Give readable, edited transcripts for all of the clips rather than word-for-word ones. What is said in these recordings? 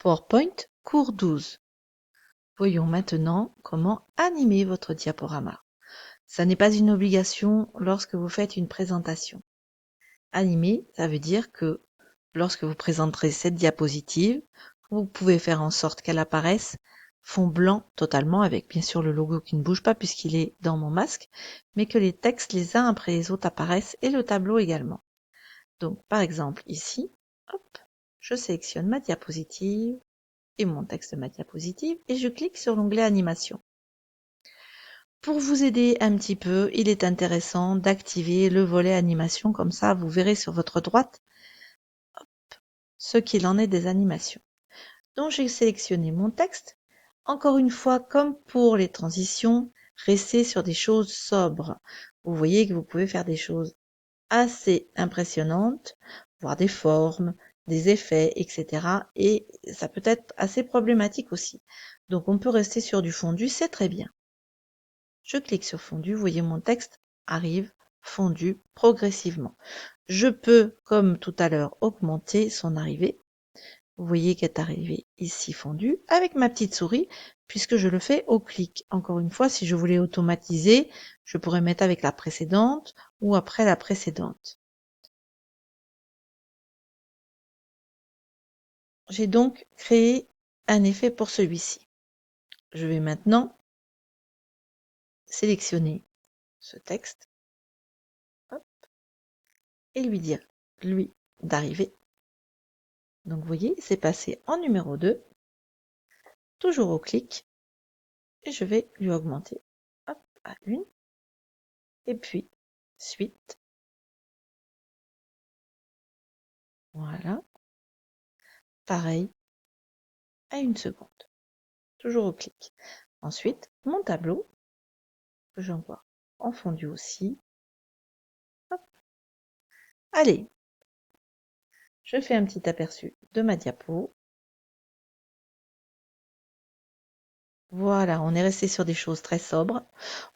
PowerPoint, cours 12. Voyons maintenant comment animer votre diaporama. Ça n'est pas une obligation lorsque vous faites une présentation. Animer, ça veut dire que lorsque vous présenterez cette diapositive, vous pouvez faire en sorte qu'elle apparaisse fond blanc totalement, avec bien sûr le logo qui ne bouge pas puisqu'il est dans mon masque, mais que les textes les uns après les autres apparaissent et le tableau également. Donc par exemple ici, hop, je sélectionne ma diapositive et mon texte de ma diapositive et je clique sur l'onglet animation. Pour vous aider un petit peu, il est intéressant d'activer le volet animation, comme ça vous verrez sur votre droite ce qu'il en est des animations. Donc j'ai sélectionné mon texte. Encore une fois, comme pour les transitions, restez sur des choses sobres. Vous voyez que vous pouvez faire des choses assez impressionnantes, voir des formes, des effets, etc. Et ça peut être assez problématique aussi. Donc on peut rester sur du fondu, c'est très bien. Je clique sur fondu, vous voyez mon texte arrive fondu progressivement. Je peux, comme tout à l'heure, augmenter son arrivée. Vous voyez qu'elle est arrivée ici fondue avec ma petite souris puisque je le fais au clic. Encore une fois, si je voulais automatiser, je pourrais mettre avec la précédente ou après la précédente. J'ai donc créé un effet pour celui-ci. Je vais maintenant sélectionner ce texte hop, et lui dire, lui, d'arriver. Donc vous voyez, c'est passé en numéro 2, toujours au clic, et je vais lui augmenter hop, à 1, et puis suite. Voilà. Pareil à 1 seconde. Toujours au clic. Ensuite, mon tableau, que j'envoie en fondu aussi. Hop. Allez, je fais un petit aperçu de ma diapo. Voilà, on est resté sur des choses très sobres.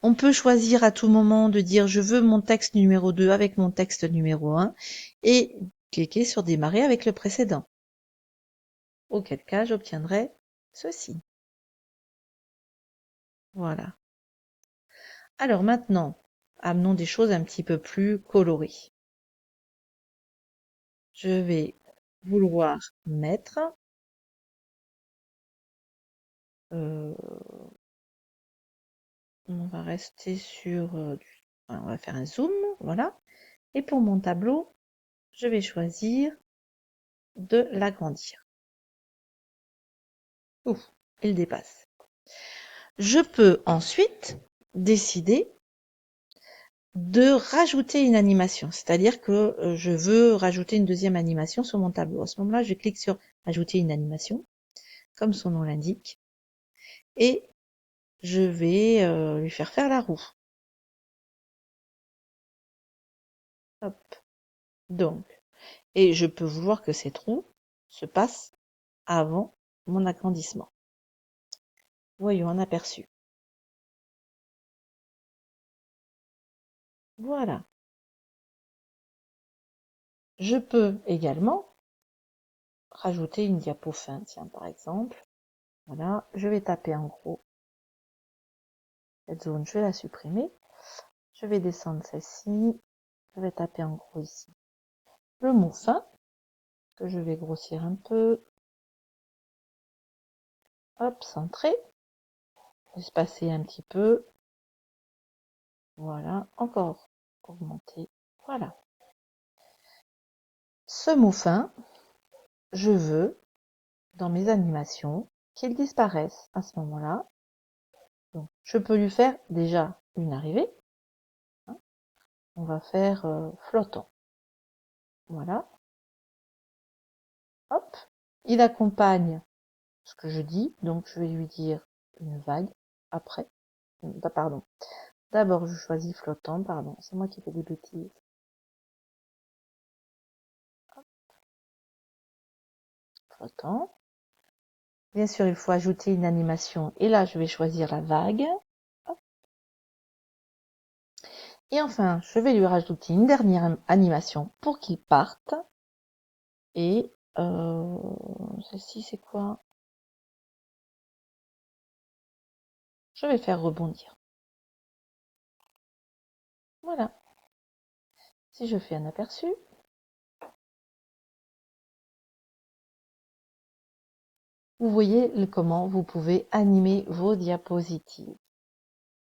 On peut choisir à tout moment de dire je veux mon texte numéro 2 avec mon texte numéro 1 et cliquer sur démarrer avec le précédent. Auquel cas, j'obtiendrai ceci. Voilà. Alors maintenant, amenons des choses un petit peu plus colorées. Je vais vouloir mettre on va rester sur on va faire un zoom, voilà. Et pour mon tableau, je vais choisir de l'agrandir. Ouf, il dépasse. Je peux ensuite décider de rajouter une animation, c'est-à-dire que je veux rajouter une deuxième animation sur mon tableau. À ce moment-là, je clique sur ajouter une animation, comme son nom l'indique, et je vais lui faire la roue. Hop. Donc, et je peux vouloir que cette roue se passe avant mon agrandissement. Voyons un aperçu. Voilà. Je peux également rajouter une diapo fin, tiens, par exemple. Voilà, je vais taper en gros. Cette zone, je vais la supprimer. Je vais descendre celle-ci. Je vais taper en gros ici. Le mot fin, que je vais grossir un peu. Hop, centrer. Espacer un petit peu. Voilà, encore augmenter. Voilà. Ce mot fin, je veux, dans mes animations, qu'il disparaisse à ce moment-là. Donc, je peux lui faire déjà une arrivée. On va faire flottant. Voilà. Hop. Il accompagne ce que je dis, donc je vais lui dire une vague après. Pardon. D'abord, je choisis flottant, pardon. C'est moi qui fais des bêtises. Hop. Flottant. Bien sûr, il faut ajouter une animation. Et là, je vais choisir la vague. Hop. Et enfin, je vais lui rajouter une dernière animation pour qu'il parte. Et Celle-ci, c'est quoi? Je vais faire rebondir. Voilà. Si je fais un aperçu, vous voyez comment vous pouvez animer vos diapositives.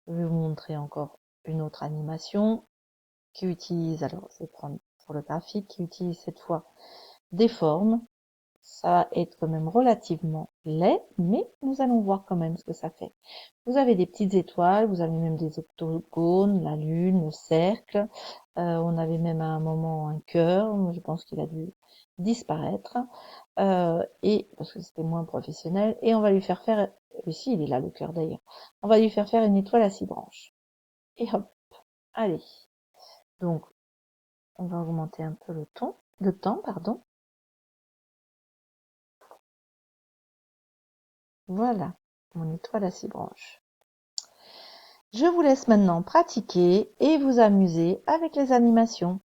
Je vais vous montrer encore une autre animation qui utilise, alors je vais prendre pour le graphique, qui utilise cette fois des formes. Ça va être quand même relativement laid, mais nous allons voir quand même ce que ça fait. Vous avez des petites étoiles, vous avez même des octogones, la lune, le cercle. On avait même à un moment un cœur, je pense qu'il a dû disparaître. Et parce que c'était moins professionnel. Et on va lui faire faire, ici il est là le cœur d'ailleurs. On va lui faire faire une étoile à 6 branches. Et hop, allez. Donc on va augmenter un peu le temps, pardon. Voilà, mon étoile à 6 branches. Je vous laisse maintenant pratiquer et vous amuser avec les animations.